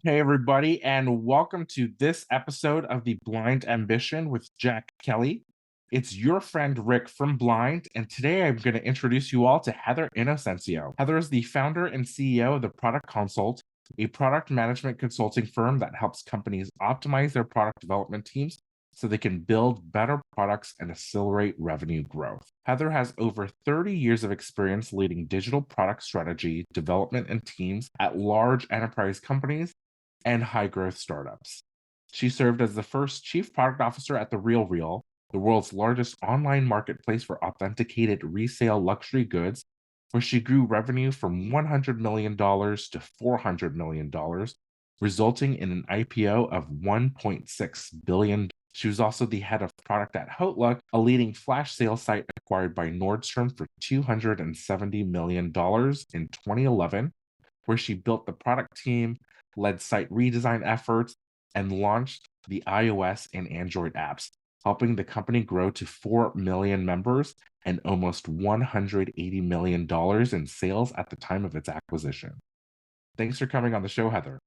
Hey, everybody, and welcome to this episode of The Blind Ambition with Jack Kelly. It's your friend Rick from Blind, and today I'm going to introduce you all to Heather Inocencio. Heather is the founder and CEO of the Product Consult, a product management consulting firm that helps companies optimize their product development teams so they can build better products and accelerate revenue growth. Heather has over 30 years of experience leading digital product strategy, development, and teams at large enterprise companies and high-growth startups. She served as the first chief product officer at the RealReal, the world's largest online marketplace for authenticated resale luxury goods, where she grew revenue from $100 million to $400 million, resulting in an IPO of $1.6 billion. She was also the head of product at HauteLook, a leading flash sale site acquired by Nordstrom for $270 million in 2011, where she built the product team, led site redesign efforts, and launched the iOS and Android apps, helping the company grow to 4 million members and almost $180 million in sales at the time of its acquisition. Thanks for coming on the show, Heather.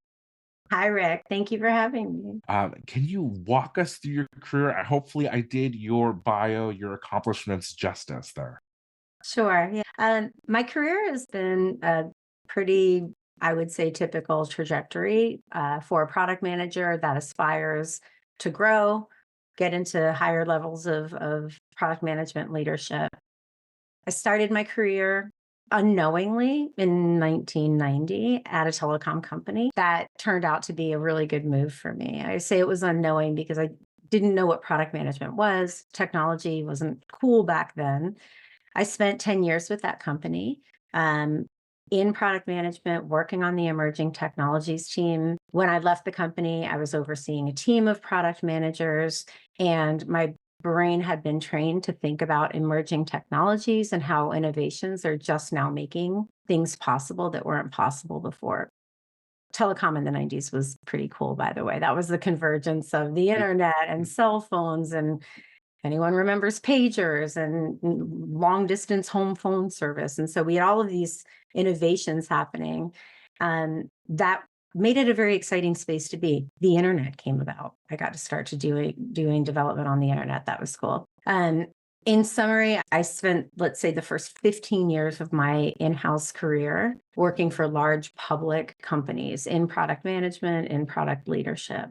Hi, Rick. Thank you for having me. Can you walk us through your career? Hopefully, I did your bio, your accomplishments justice there. Sure. Yeah. My career has been a pretty, I would say, typical trajectory for a product manager that aspires to grow, get into higher levels of product management leadership. I started my career unknowingly in 1990 at a telecom company that turned out to be a really good move for me. I say it was unknowing because I didn't know what product management was. Technology wasn't cool back then. I spent 10 years with that company in product management, working on the emerging technologies team. When I left the company, I was overseeing a team of product managers, and my brain had been trained to think about emerging technologies and how innovations are just now making things possible that weren't possible before. Telecom in the 90s was pretty cool, by the way. That was the convergence of the internet and cell phones, and anyone remembers pagers and long distance home phone service. And so we had all of these innovations happening, that made it a very exciting space to be. The internet came about. I got to start to doing development on the internet. That was cool. In summary, I spent, let's say, the first 15 years of my in-house career working for large public companies in product management, in product leadership.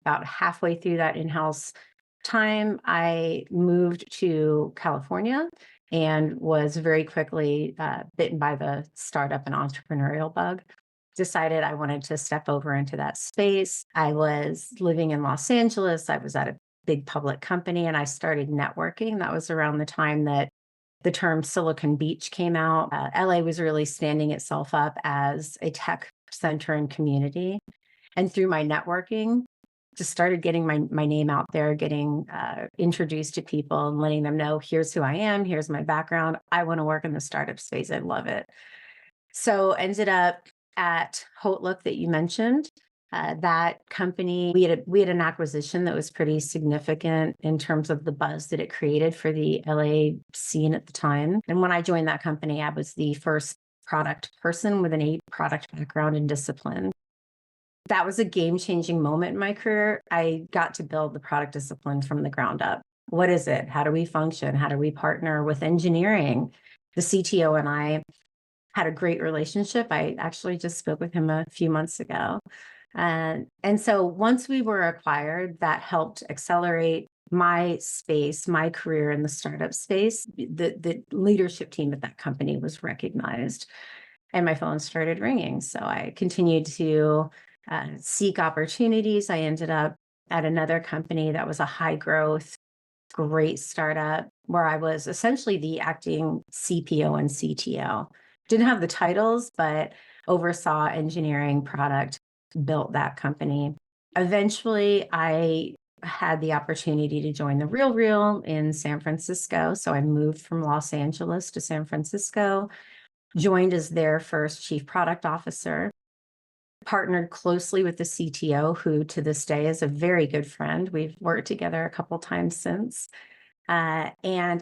About halfway through that in-house time, I moved to California and was very quickly bitten by the startup and entrepreneurial bug. Decided I wanted to step over into that space. I was living in Los Angeles. I was at a big public company, and I started networking. That was around the time that the term Silicon Beach came out. LA was really standing itself up as a tech center and community. And through my networking, just started getting my name out there, getting introduced to people and letting them know, here's who I am, here's my background. I want to work in the startup space. I love it. So ended up at HauteLook that you mentioned. That company, we had an acquisition that was pretty significant in terms of the buzz that it created for the LA scene at the time. And when I joined that company, I was the first product person with an product background and discipline. That was a game-changing moment in my career. I got to build the product discipline from the ground up. What is it? How do we function? How do we partner with engineering? The CTO and I had a great relationship. I actually just spoke with him a few months ago. And so once we were acquired, that helped accelerate my space, my career in the startup space. The leadership team at that company was recognized, and my phone started ringing. So I continued to seek opportunities. I ended up at another company that was a high growth, great startup, where I was essentially the acting CPO and CTO. Didn't have the titles, but oversaw engineering, product, built that company. Eventually, I had the opportunity to join the RealReal in San Francisco. So I moved from Los Angeles to San Francisco, joined as their first chief product officer, partnered closely with the CTO, who to this day is a very good friend. We've worked together a couple times since. And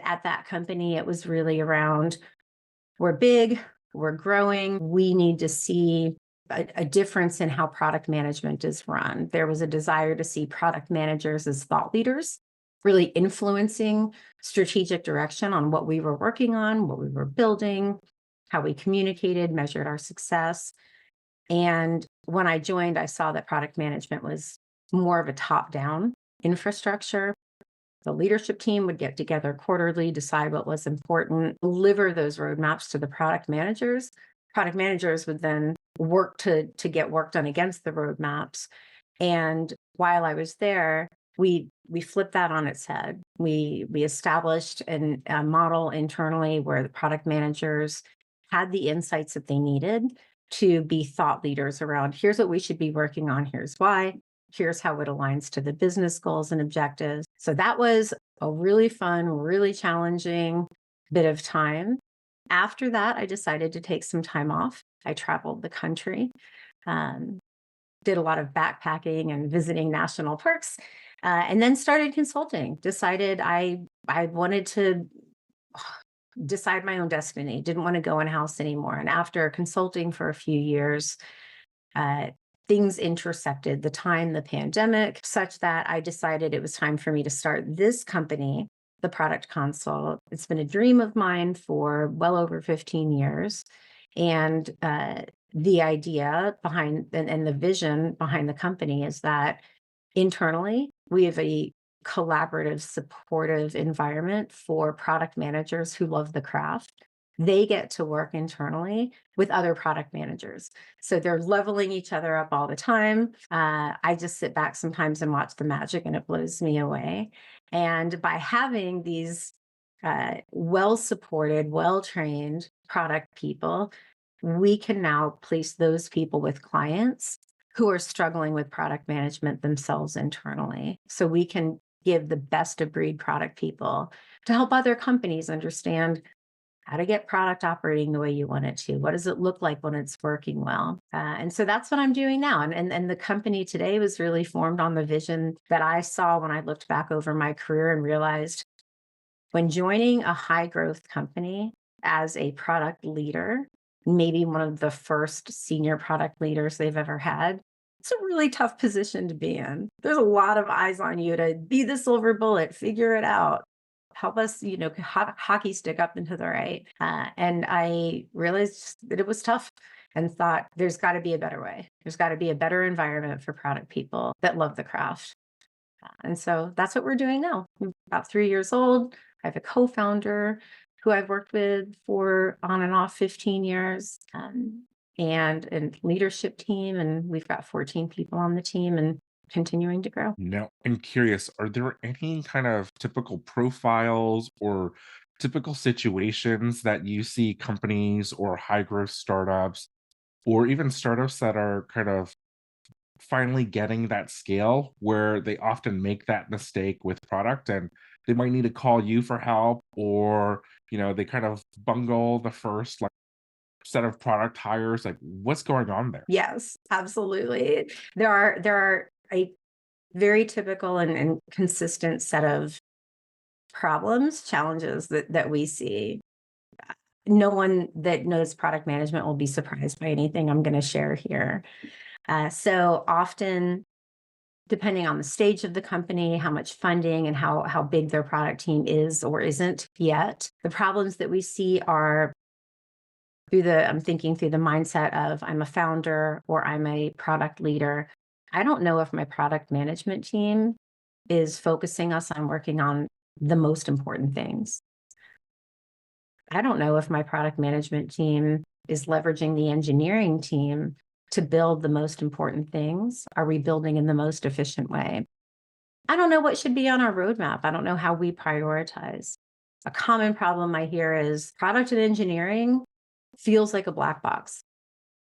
at that company, it was really around, we're big, we're growing, we need to see a difference in how product management is run. There was a desire to see product managers as thought leaders, really influencing strategic direction on what we were working on, what we were building, how we communicated, measured our success. And when I joined, I saw that product management was more of a top-down infrastructure. The leadership team would get together quarterly, decide what was important, deliver those roadmaps to the product managers. Product managers would then work to get work done against the roadmaps. And while I was there, we flipped that on its head. We established a model internally where the product managers had the insights that they needed to be thought leaders around, here's what we should be working on, here's why, here's how it aligns to the business goals and objectives. So that was a really fun, really challenging bit of time. After that, I decided to take some time off. I traveled the country, did a lot of backpacking and visiting national parks, and then started consulting. Decided I wanted to decide my own destiny, didn't want to go in-house anymore. And after consulting for a few years, things intersected, the pandemic, such that I decided it was time for me to start this company, the Product Consult. It's been a dream of mine for well over 15 years. And the idea behind and the vision behind the company is that internally, we have a collaborative, supportive environment for product managers who love the craft. They get to work internally with other product managers. So they're leveling each other up all the time. I just sit back sometimes and watch the magic, and it blows me away. And by having these well-supported, well-trained product people, we can now place those people with clients who are struggling with product management themselves internally. So we can give the best of breed product people to help other companies understand how to get product operating the way you want it to. What does it look like when it's working well? And so that's what I'm doing now. And the company today was really formed on the vision that I saw when I looked back over my career and realized when joining a high growth company as a product leader, maybe one of the first senior product leaders they've ever had, it's a really tough position to be in. There's a lot of eyes on you to be the silver bullet, figure it out, help us, hockey stick up into the right. And I realized that it was tough and thought there's got to be a better way. There's got to be a better environment for product people that love the craft. And so that's what we're doing now. We're about 3 years old. I have a co-founder who I've worked with for on and off 15 years. And a leadership team, and we've got 14 people on the team and continuing to grow. Now, I'm curious, are there any kind of typical profiles or typical situations that you see companies or high growth startups or even startups that are kind of finally getting that scale where they often make that mistake with product and they might need to call you for help, or they kind of bungle the first set of product hires? Like, what's going on there? Yes, absolutely. There are a very typical and consistent set of challenges that we see. No one that knows product management will be surprised by anything I'm going to share here. So often, depending on the stage of the company, how much funding and how big their product team is or isn't yet, the problems that we see are I'm thinking through the mindset of I'm a founder or I'm a product leader. I don't know if my product management team is focusing us on working on the most important things. I don't know if my product management team is leveraging the engineering team to build the most important things. Are we building in the most efficient way? I don't know what should be on our roadmap. I don't know how we prioritize. A common problem I hear is product and engineering feels like a black box.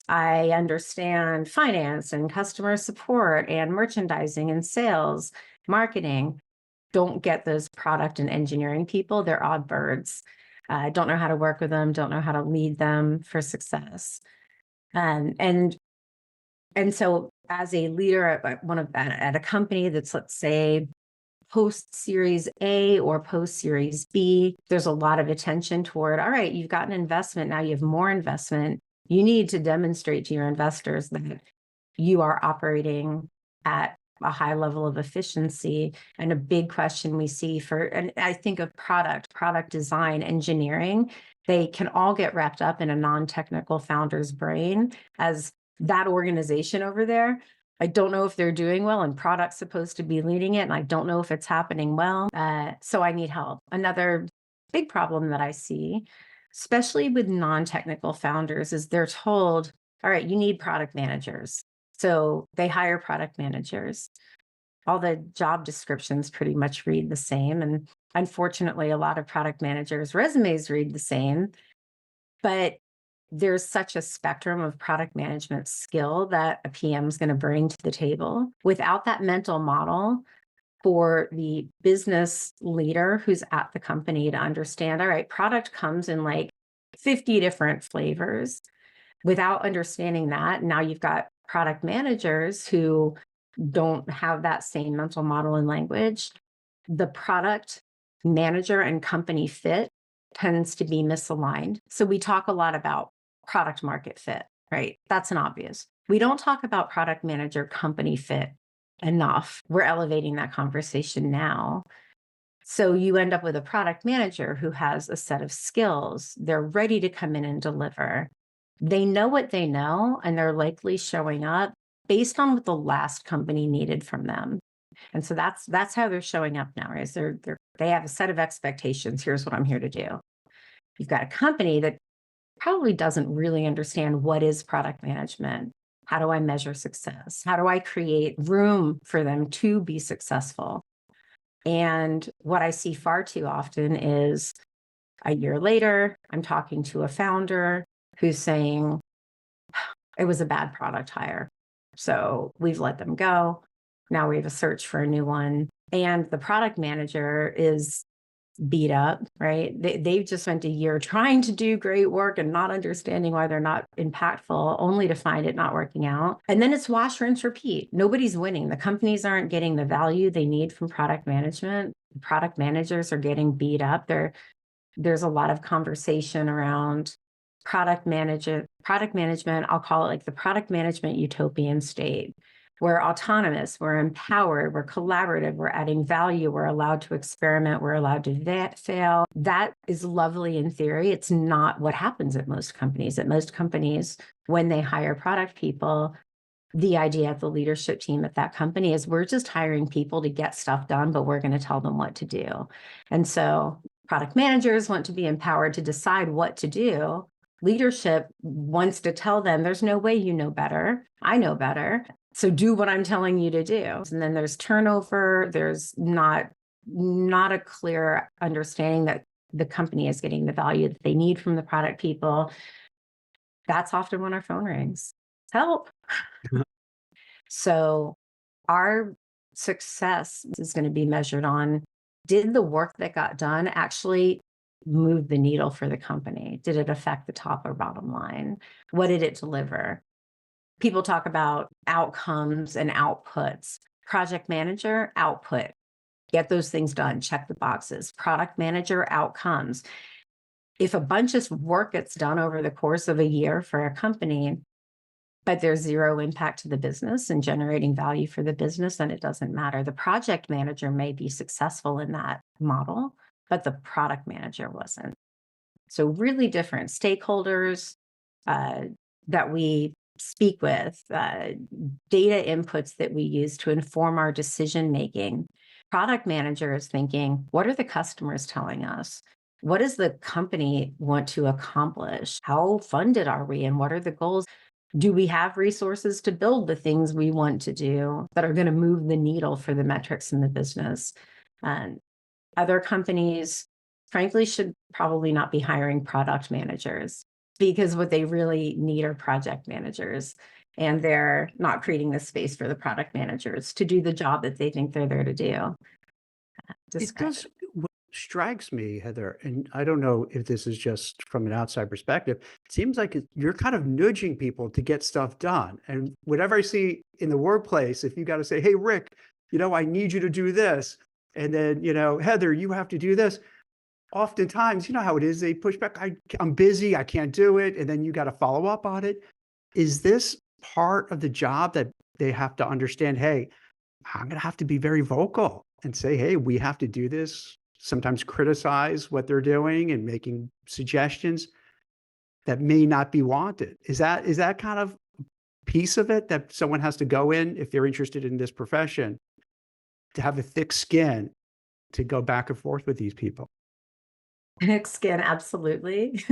I understand finance and customer support and merchandising and sales, marketing. Don't get those product and engineering people. They're odd birds. Don't know how to work with them, don't know how to lead them for success. And so as a leader at a company that's, let's say, post Series A or post Series B, there's a lot of attention toward, all right, you've got an investment, now you have more investment. You need to demonstrate to your investors that you are operating at a high level of efficiency. And a big question we see and I think of product design, engineering, they can all get wrapped up in a non-technical founder's brain as that organization over there. I don't know if they're doing well, and product's supposed to be leading it, and I don't know if it's happening well. So I need help. Another big problem that I see, especially with non-technical founders, is they're told, all right, you need product managers. So they hire product managers. All the job descriptions pretty much read the same. And unfortunately, a lot of product managers' resumes read the same. But there's such a spectrum of product management skill that a PM is going to bring to the table. Without that mental model for the business leader who's at the company to understand, all right, product comes in like 50 different flavors. Without understanding that, now you've got product managers who don't have that same mental model and language. The product manager and company fit tends to be misaligned. So we talk a lot about product market fit, right? That's an obvious. We don't talk about product manager company fit enough. We're elevating that conversation now. So you end up with a product manager who has a set of skills. They're ready to come in and deliver. They know what they know, and they're likely showing up based on what the last company needed from them. And so that's how they're showing up now, is they have a set of expectations. Here's what I'm here to do. You've got a company that probably doesn't really understand what is product management. How do I measure success? How do I create room for them to be successful? And what I see far too often is a year later, I'm talking to a founder who's saying, it was a bad product hire, so we've let them go. Now we have a search for a new one. And the product manager is beat up, right? They've just spent a year trying to do great work and not understanding why they're not impactful, only to find it not working out. And then it's wash, rinse, repeat. Nobody's winning. The companies aren't getting the value they need from product management. Product managers are getting beat up. There's a lot of conversation around product management. I'll call it like the product management utopian state. We're autonomous, we're empowered, we're collaborative, we're adding value, we're allowed to experiment, we're allowed to fail. That is lovely in theory. It's not what happens at most companies. At most companies, when they hire product people, the idea of the leadership team at that company is we're just hiring people to get stuff done, but we're going to tell them what to do. And so product managers want to be empowered to decide what to do. Leadership wants to tell them, there's no way you know better. I know better. So do what I'm telling you to do. And then there's turnover. There's not a clear understanding that the company is getting the value that they need from the product people. That's often when our phone rings. Help. So our success is going to be measured on, did the work that got done actually move the needle for the company? Did it affect the top or bottom line? What did it deliver? People talk about outcomes and outputs. Project manager, output. Get those things done, check the boxes. Product manager, outcomes. If a bunch of work gets done over the course of a year for a company, but there's zero impact to the business and generating value for the business, then it doesn't matter. The project manager may be successful in that model, but the product manager wasn't. So really different stakeholders that we speak with, data inputs that we use to inform our decision-making. Product manager is thinking, what are the customers telling us? What does the company want to accomplish? How funded are we? And what are the goals? Do we have resources to build the things we want to do that are going to move the needle for the metrics in the business? And other companies, frankly, should probably not be hiring product managers, because what they really need are project managers. And they're not creating the space for the product managers to do the job that they think they're there to do. What strikes me, Heather, and I don't know if this is just from an outside perspective, it seems like you're kind of nudging people to get stuff done. And whatever I see in the workplace, if you got to say, hey, Rick, I need you to do this. And then, Heather, you have to do this. oftentimes, you know how it is, they push back, I'm busy, I can't do it, and then you gotta follow up on it. Is this part of the job that they have to understand, "Hey, I'm gonna have to be very vocal and say, hey, we have to do this," sometimes criticize what they're doing and making suggestions that may not be wanted. Is that kind of piece of it that someone has to go in if they're interested in this profession, to have a thick skin to go back and forth with these people? Thick skin, absolutely.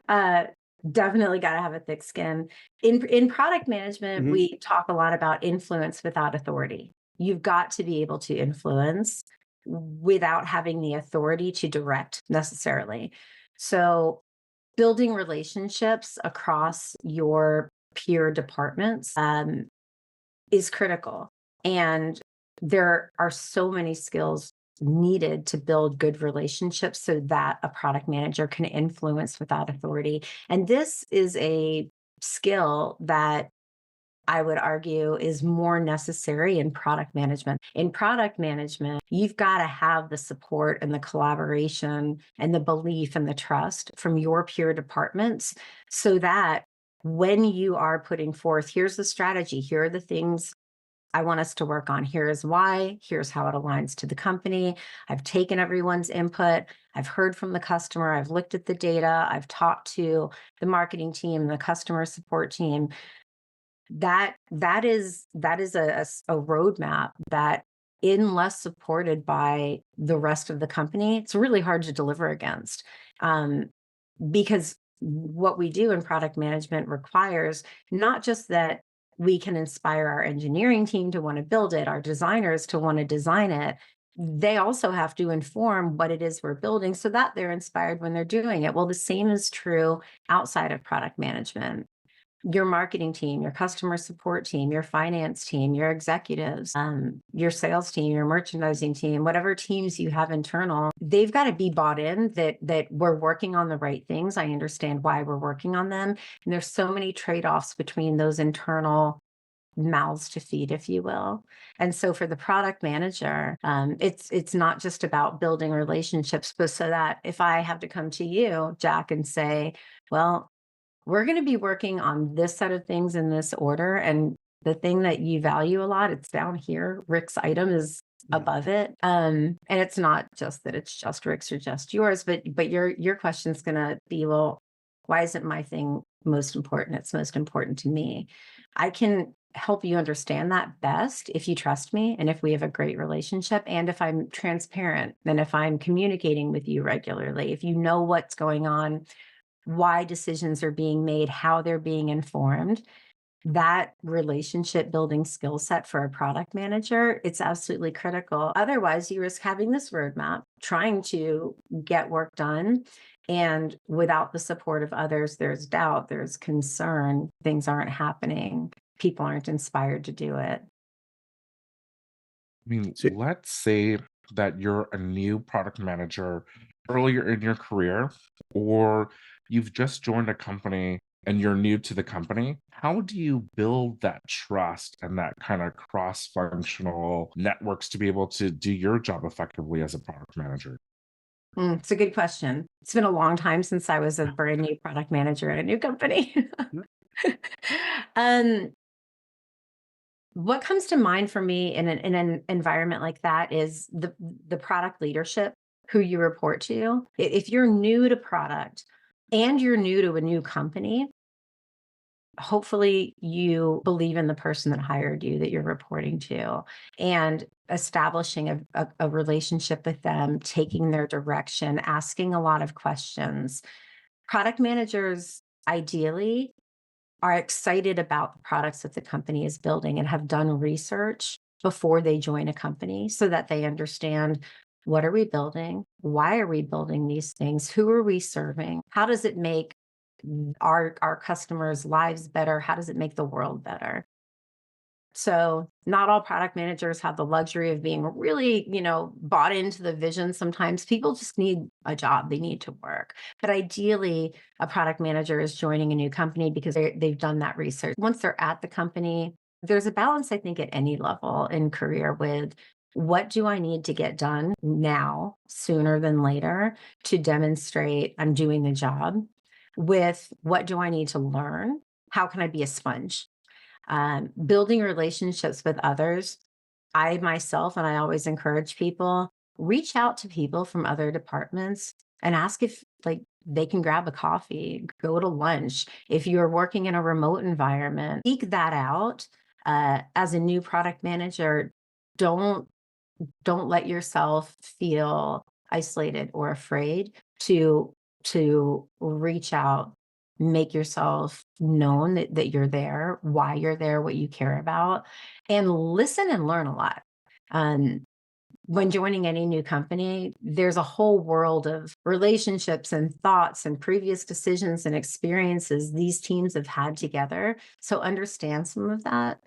uh, Definitely got to have a thick skin. In product management, Mhm. we talk a lot about influence without authority. You've got to be able to influence without having the authority to direct necessarily. So, building relationships across your peer departments is critical. And there are so many skills needed to build good relationships so that a product manager can influence without authority. And this is a skill that I would argue is more necessary in product management. In product management, you've got to have the support and the collaboration and the belief and the trust from your peer departments so that when you are putting forth, here's the strategy, here are the things I want us to work on. Here is why. Here's how it aligns to the company. I've taken everyone's input. I've heard from the customer. I've looked at the data. I've talked to the marketing team, the customer support team. That is a roadmap that, unless supported by the rest of the company, it's really hard to deliver against. Because what we do in product management requires not just that we can inspire our engineering team to want to build it, our designers to want to design it. They also have to inform what it is we're building so that they're inspired when they're doing it. Well, the same is true outside of product management. Your marketing team, your customer support team, your finance team, your executives, your sales team, your merchandising team, whatever teams you have internal, they've got to be bought in that we're working on the right things. I understand why we're working on them. And there's so many trade-offs between those internal mouths to feed, if you will. And so for the product manager, it's not just about building relationships, but so that if I have to come to you, Jack, and say, well, we're going to be working on this set of things in this order. And the thing that you value a lot, it's down here. Rick's item is Yeah. above it. And it's not just that it's just Rick's or just yours, but your question's going to be, well, why isn't my thing most important? It's most important to me. I can help you understand that best if you trust me and if we have a great relationship and if I'm transparent and if I'm communicating with you regularly, if you know what's going on, why decisions are being made, how they're being informed. That relationship building skill set for a product manager, it's absolutely critical. Otherwise, you risk having this roadmap, trying to get work done. And without the support of others, there's doubt, there's concern, things aren't happening, people aren't inspired to do it. I mean, So, let's say that you're a new product manager earlier in your career, or you've just joined a company and you're new to the company. How do you build that trust and that kind of cross functional networks to be able to do your job effectively as a product manager? It's a good question. It's been a long time since I was a brand new product manager at a new company. um, What comes to mind for me in an environment like that is the product leadership who you report to. If you're new to product and you're new to a new company, hopefully you believe in the person that hired you that you're reporting to and establishing a relationship with them, taking their direction, asking a lot of questions. Product managers ideally are excited about the products that the company is building and have done research before they join a company so that they understand, what are we building? Why are we building these things? Who are we serving? How does it make our customers' lives better? How does it make the world better? So not all product managers have the luxury of being really, bought into the vision. Sometimes people just need a job. They need to work. But ideally, a product manager is joining a new company because they've done that research. Once they're at the company, there's a balance, I think, at any level in career with What do I need to get done now, sooner than later, to demonstrate I'm doing the job? With what do I need to learn? How can I be a sponge? Building relationships with others. I myself, and I always encourage people, reach out to people from other departments and ask if they can grab a coffee, go to lunch. If you're working in a remote environment, seek that out. As a new product manager, don't let yourself feel isolated or afraid to reach out, make yourself known that you're there, why you're there, what you care about, and listen and learn a lot. When joining any new company, there's a whole world of relationships and thoughts and previous decisions and experiences these teams have had together. So understand some of that.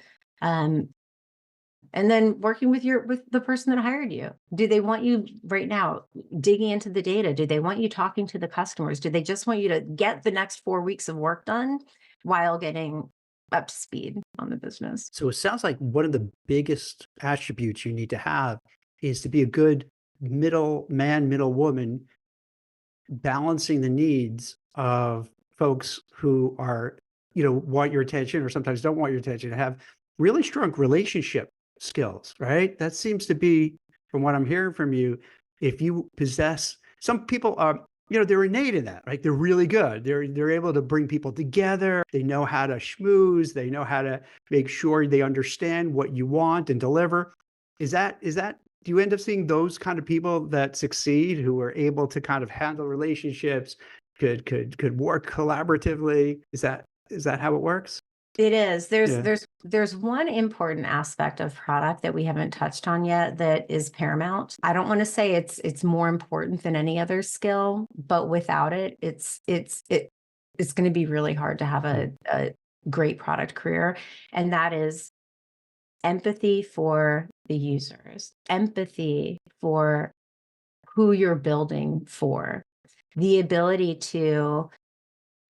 And then working with the person that hired you. Do they want you right now digging into the data? Do they want you talking to the customers? Do they just want you to get the next 4 weeks of work done while getting up to speed on the business? So it sounds like one of the biggest attributes you need to have is to be a good middle man, middle woman, balancing the needs of folks who are, want your attention or sometimes don't want your attention, to have really strong relationship skills, right? That seems to be, from what I'm hearing from you, if you possess, some people are, they're innate in that, right? They're really good. They're able to bring people together. They know how to schmooze. They know how to make sure they understand what you want and deliver. Is that, do you end up seeing those kind of people that succeed, who are able to kind of handle relationships, could work collaboratively? Is that how it works? It is. Yeah. There's one important aspect of product that we haven't touched on yet that is paramount. I don't want to say it's more important than any other skill, but without it, it's going to be really hard to have a great product career. And that is empathy for the users, empathy for who you're building for, the ability to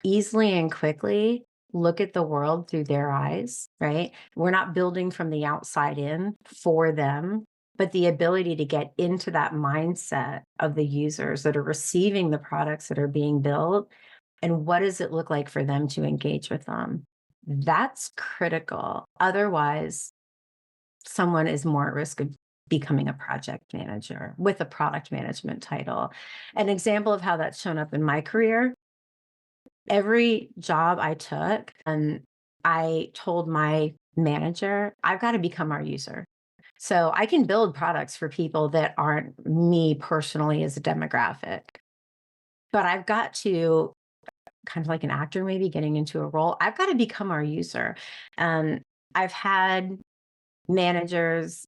easily and quickly look at the world through their eyes, right? We're not building from the outside in for them, but the ability to get into that mindset of the users that are receiving the products that are being built, and what does it look like for them to engage with them? That's critical. Otherwise, someone is more at risk of becoming a project manager with a product management title. An example of how that's shown up in my career: every job I took, and I told my manager, I've got to become our user. So I can build products for people that aren't me personally as a demographic, but I've got to, kind of like an actor maybe getting into a role, I've got to become our user. I've had managers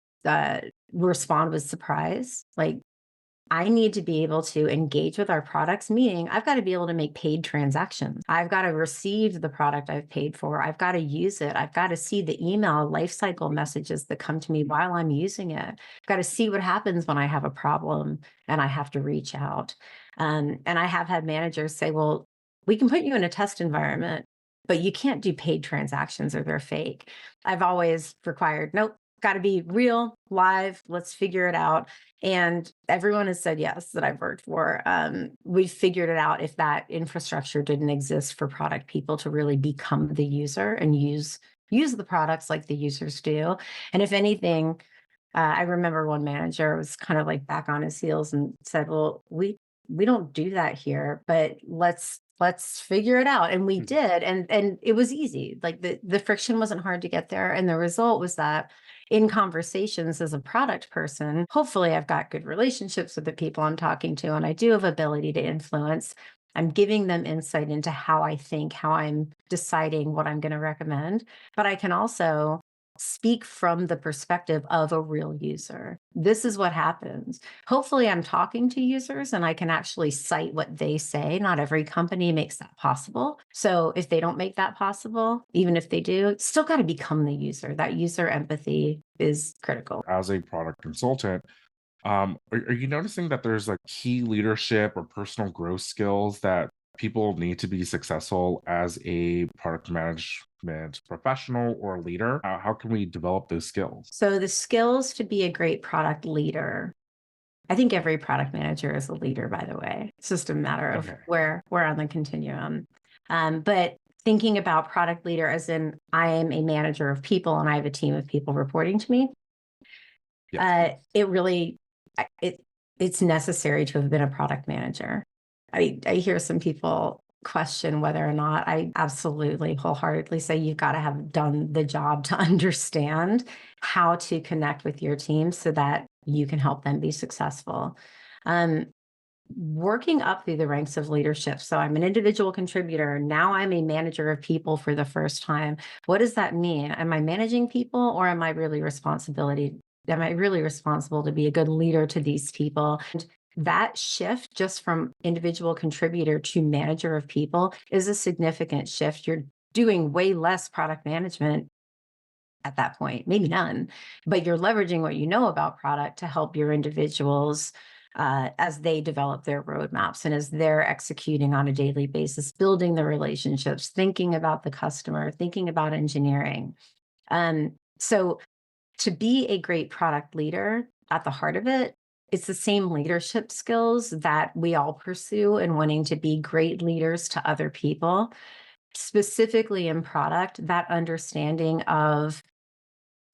respond with surprise, like, I need to be able to engage with our products, meaning I've got to be able to make paid transactions. I've got to receive the product I've paid for. I've got to use it. I've got to see the email lifecycle messages that come to me while I'm using it. I've got to see what happens when I have a problem and I have to reach out. And I have had managers say, well, we can put you in a test environment, but you can't do paid transactions or they're fake. I've always required, nope, got to be real, live, let's figure it out. And everyone has said yes that I've worked for. We've figured it out if that infrastructure didn't exist for product people to really become the user and use the products like the users do. And if anything, I remember one manager was kind of like back on his heels and said, well, we don't do that here, but let's figure it out. And we did. And it was easy. Like the friction wasn't hard to get there. And the result was that in conversations as a product person, hopefully I've got good relationships with the people I'm talking to, and I do have ability to influence. I'm giving them insight into how I think, how I'm deciding what I'm going to recommend, but I can also speak from the perspective of a real user. This is what happens. Hopefully I'm talking to users and I can actually cite what they say. Not every company makes that possible. So if they don't make that possible, even if they do, it's still got to become the user. That user empathy is critical. As a product consultant, are you noticing that there's like key leadership or personal growth skills that people need to be successful as a product management professional or leader? How can we develop those skills? So the skills to be a great product leader, I think every product manager is a leader, by the way. It's just a matter of where we're on the continuum. But thinking about product leader as in I am a manager of people and I have a team of people reporting to me, it's necessary to have been a product manager. I hear some people question whether or not. I absolutely wholeheartedly say you've got to have done the job to understand how to connect with your team so that you can help them be successful. Working up through the ranks of leadership. So I'm an individual contributor. Now I'm a manager of people for the first time. What does that mean? Am I managing people or am I really responsible to be a good leader to these people? And that shift just from individual contributor to manager of people is a significant shift. You're doing way less product management at that point, maybe none, but you're leveraging what you know about product to help your individuals as they develop their roadmaps and as they're executing on a daily basis, building the relationships, thinking about the customer, thinking about engineering. So to be a great product leader, at the heart of it, it's the same leadership skills that we all pursue in wanting to be great leaders to other people, specifically in product, that understanding of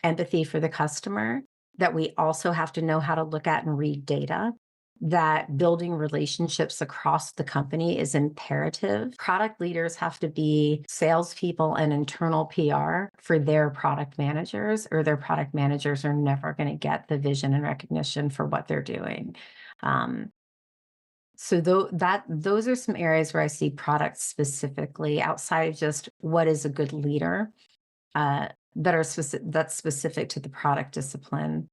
empathy for the customer, that we also have to know how to look at and read data, that building relationships across the company is imperative. Product leaders have to be salespeople and internal PR for their product managers, or their product managers are never going to get the vision and recognition for what they're doing. So those are some areas where I see product specifically outside of just what is a good leader, that's specific to the product discipline.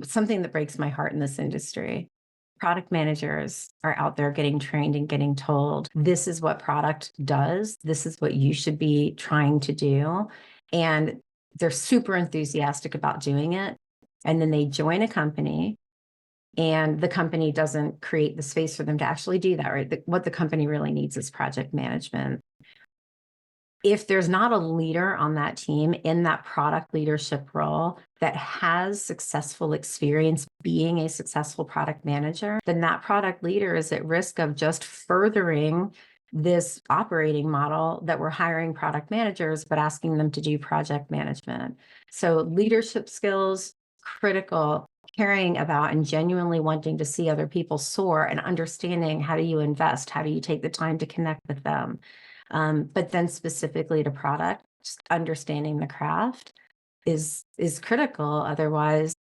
Something that breaks my heart in this industry. Product managers are out there getting trained and getting told, this is what product does. This is what you should be trying to do. And they're super enthusiastic about doing it. And then they join a company and the company doesn't create the space for them to actually do that, right? What the company really needs is project management. If there's not a leader on that team in that product leadership role that has successful experience being a successful product manager, then that product leader is at risk of just furthering this operating model that we're hiring product managers, but asking them to do project management. So leadership skills, critical, caring about and genuinely wanting to see other people soar and understanding how do you invest, how do you take the time to connect with them. But then specifically to product, just understanding the craft is critical. Otherwise,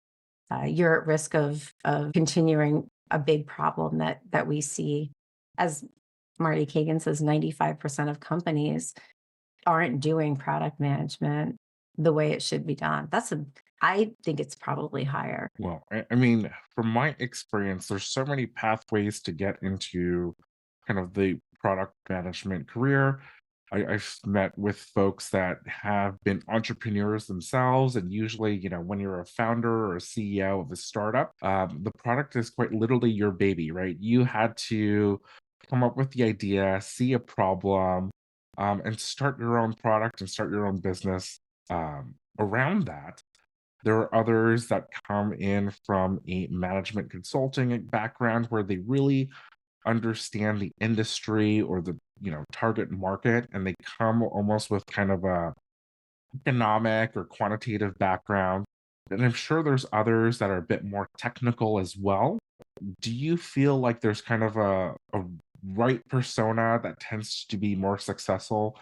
you're at risk of continuing a big problem that we see. As Marty Kagan says, 95% of companies aren't doing product management the way it should be done. I think it's probably higher. Well, I mean, from my experience, there's so many pathways to get into kind of the product management career. I've met with folks that have been entrepreneurs themselves, and usually, when you're a founder or a CEO of a startup, the product is quite literally your baby, right? You had to come up with the idea, see a problem, and start your own product and start your own business around that. There are others that come in from a management consulting background where they really understand the industry or the target market, and they come almost with kind of a economic or quantitative background. And I'm sure there's others that are a bit more technical as well. Do you feel like there's kind of a right persona that tends to be more successful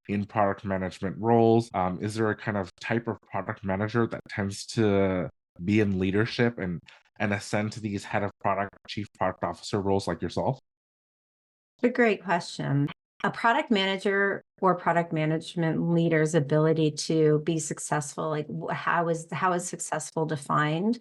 in product management roles? Is there a kind of type of product manager that tends to be in leadership and ascend to these head of product, chief product officer roles like yourself? A great question. A product manager or product management leader's ability to be successful, like how is successful defined,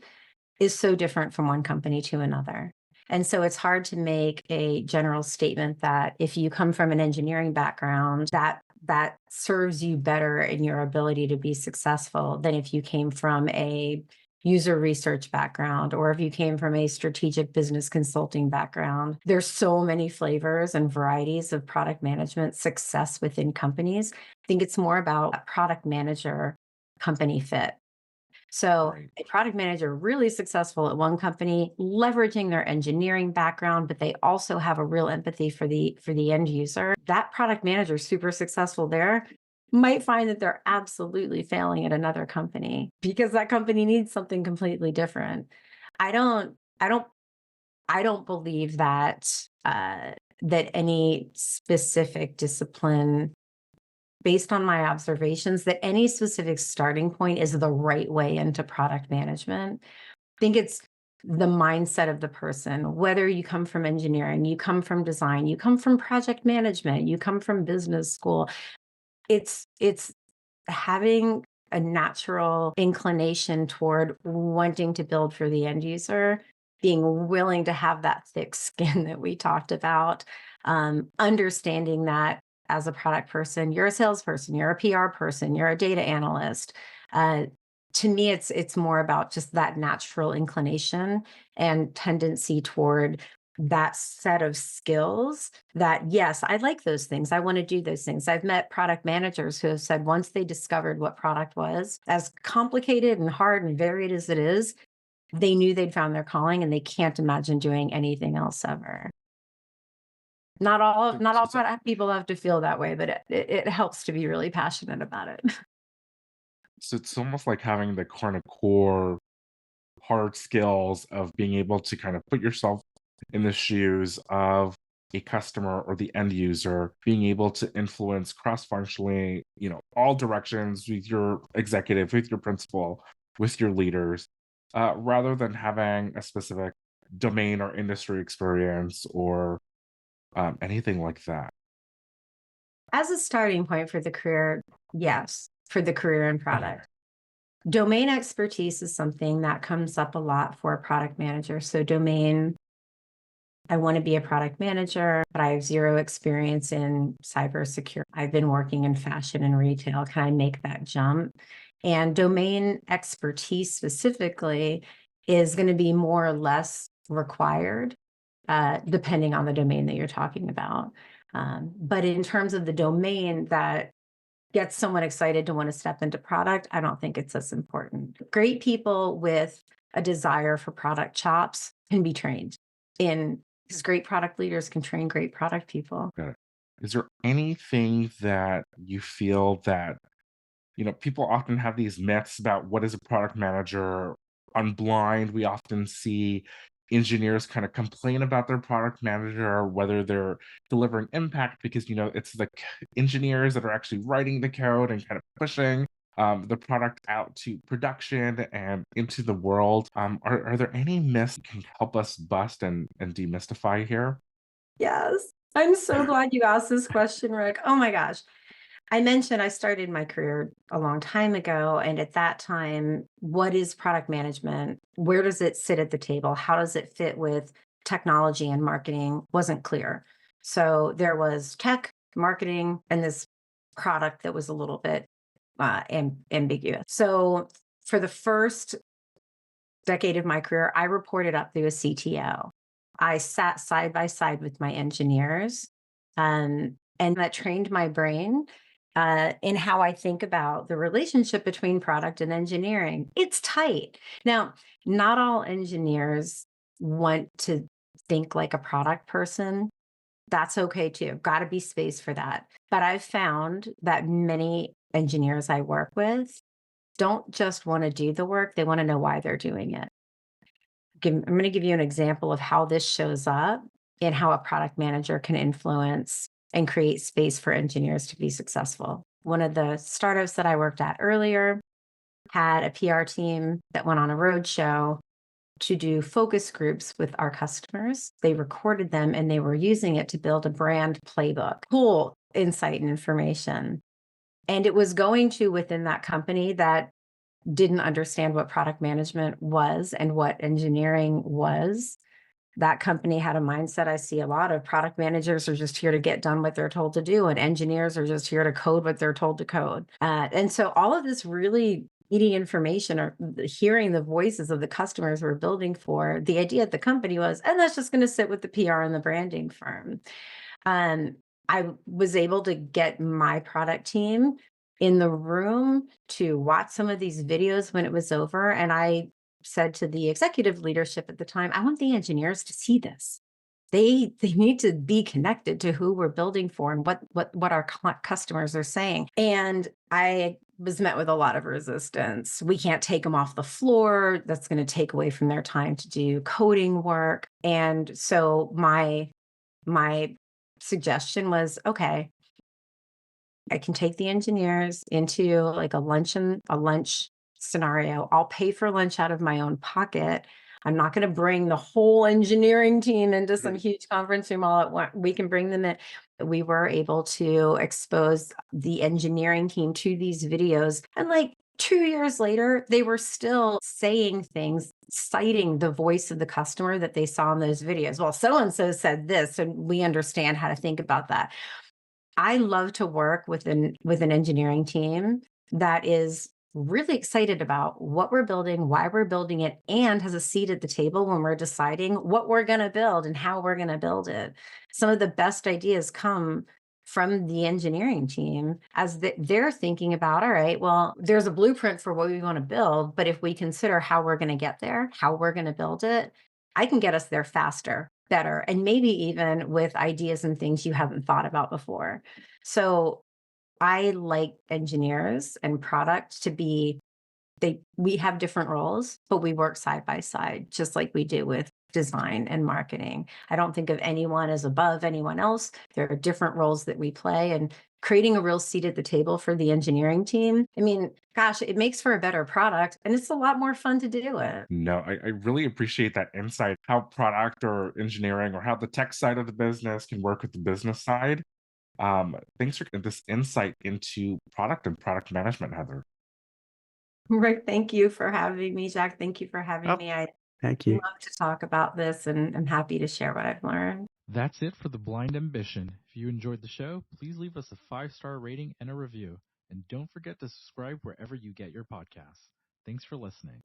is so different from one company to another. And so it's hard to make a general statement that if you come from an engineering background, that serves you better in your ability to be successful than if you came from a user research background, or if you came from a strategic business consulting background. There's so many flavors and varieties of product management success within companies. I think it's more about a product manager company fit. So Right. a product manager really successful at one company, leveraging their engineering background, but they also have a real empathy for the end user. That product manager super successful there might find that they're absolutely failing at another company because that company needs something completely different. I don't believe that that any specific discipline, based on my observations, that any specific starting point is the right way into product management. I think it's the mindset of the person, whether you come from engineering, you come from design, you come from project management, you come from business school. It's having a natural inclination toward wanting to build for the end user, being willing to have that thick skin that we talked about, understanding that as a product person, you're a salesperson, you're a PR person, you're a data analyst. To me, it's more about just that natural inclination and tendency toward that set of skills that, yes, I like those things. I want to do those things. I've met product managers who have said once they discovered what product was, as complicated and hard and varied as it is, they knew they'd found their calling and they can't imagine doing anything else ever. Not all product people have to feel that way, but it helps to be really passionate about it. So it's almost like having the kind of core hard skills of being able to kind of put yourself in the shoes of a customer or the end user, being able to influence cross-functionally, all directions with your executive, with your principal, with your leaders, rather than having a specific domain or industry experience or anything like that. As a starting point for the career, yes, for the career in product. Domain expertise is something that comes up a lot for a product manager. So domain, I want to be a product manager, but I have zero experience in cybersecurity. I've been working in fashion and retail. Can I make that jump? And domain expertise specifically is going to be more or less required, depending on the domain that you're talking about. But in terms of the domain that gets someone excited to want to step into product, I don't think it's as important. Great people with a desire for product chops can be trained in, because great product leaders can train great product people. Got it. Is there anything that you feel that, people often have these myths about what is a product manager? On Blind, we often see engineers kind of complain about their product manager, whether they're delivering impact because, it's the engineers that are actually writing the code and kind of pushing the product out to production and into the world. Are there any myths that can help us bust and demystify here? Yes. I'm so glad you asked this question, Rick. Oh my gosh. I mentioned I started my career a long time ago. And at that time, what is product management? Where does it sit at the table? How does it fit with technology and marketing? Wasn't clear. So there was tech, marketing, and this product that was a little bit ambiguous. So for the first decade of my career, I reported up through a CTO. I sat side by side with my engineers, and that trained my brain in how I think about the relationship between product and engineering. It's tight. Now, not all engineers want to think like a product person. That's okay too. Got to be space for that. But I've found that many engineers I work with don't just want to do the work, they want to know why they're doing it. I'm going to give you an example of how this shows up and how a product manager can influence and create space for engineers to be successful. One of the startups that I worked at earlier had a PR team that went on a roadshow to do focus groups with our customers. They recorded them and they were using it to build a brand playbook. Cool insight and information. And it was going to within that company that didn't understand what product management was and what engineering was. That company had a mindset I see a lot of. Product managers are just here to get done what they're told to do, and engineers are just here to code what they're told to code. And so all of this really needing information or hearing the voices of the customers we're building for, the idea at the company was, and that's just going to sit with the PR and the branding firm. I was able to get my product team in the room to watch some of these videos when it was over. And I said to the executive leadership at the time, I want the engineers to see this. They need to be connected to who we're building for and what our customers are saying. And I was met with a lot of resistance. We can't take them off the floor. That's going to take away from their time to do coding work. And so my suggestion was, okay, I can take the engineers into like a lunch scenario. I'll pay for lunch out of my own pocket. I'm not going to bring the whole engineering team into some huge conference room all at once. We can bring them in. We were able to expose the engineering team to these videos. And like 2 years later, they were still saying things, citing the voice of the customer that they saw in those videos. Well, so-and-so said this, and we understand how to think about that. I love to work with an engineering team that is really excited about what we're building, why we're building it, and has a seat at the table when we're deciding what we're going to build and how we're going to build it. Some of the best ideas come from the engineering team as they're thinking about, all right, well, there's a blueprint for what we want to build, but if we consider how we're going to get there, how we're going to build it, I can get us there faster, better, and maybe even with ideas and things you haven't thought about before. So I like engineers and product to be, we have different roles, but we work side by side, just like we do with design and marketing. I don't think of anyone as above anyone else. There are different roles that we play, and creating a real seat at the table for the engineering team. I mean, gosh, it makes for a better product and it's a lot more fun to do it. No, I really appreciate that insight, how product or engineering or how the tech side of the business can work with the business side. Thanks for this insight into product and product management, Heather. Right. Thank you for having me, Jack. Thank you for having me. I Thank you. love to talk about this and I'm happy to share what I've learned. That's it for The Blind Ambition. If you enjoyed the show, please leave us a 5-star rating and a review. And don't forget to subscribe wherever you get your podcasts. Thanks for listening.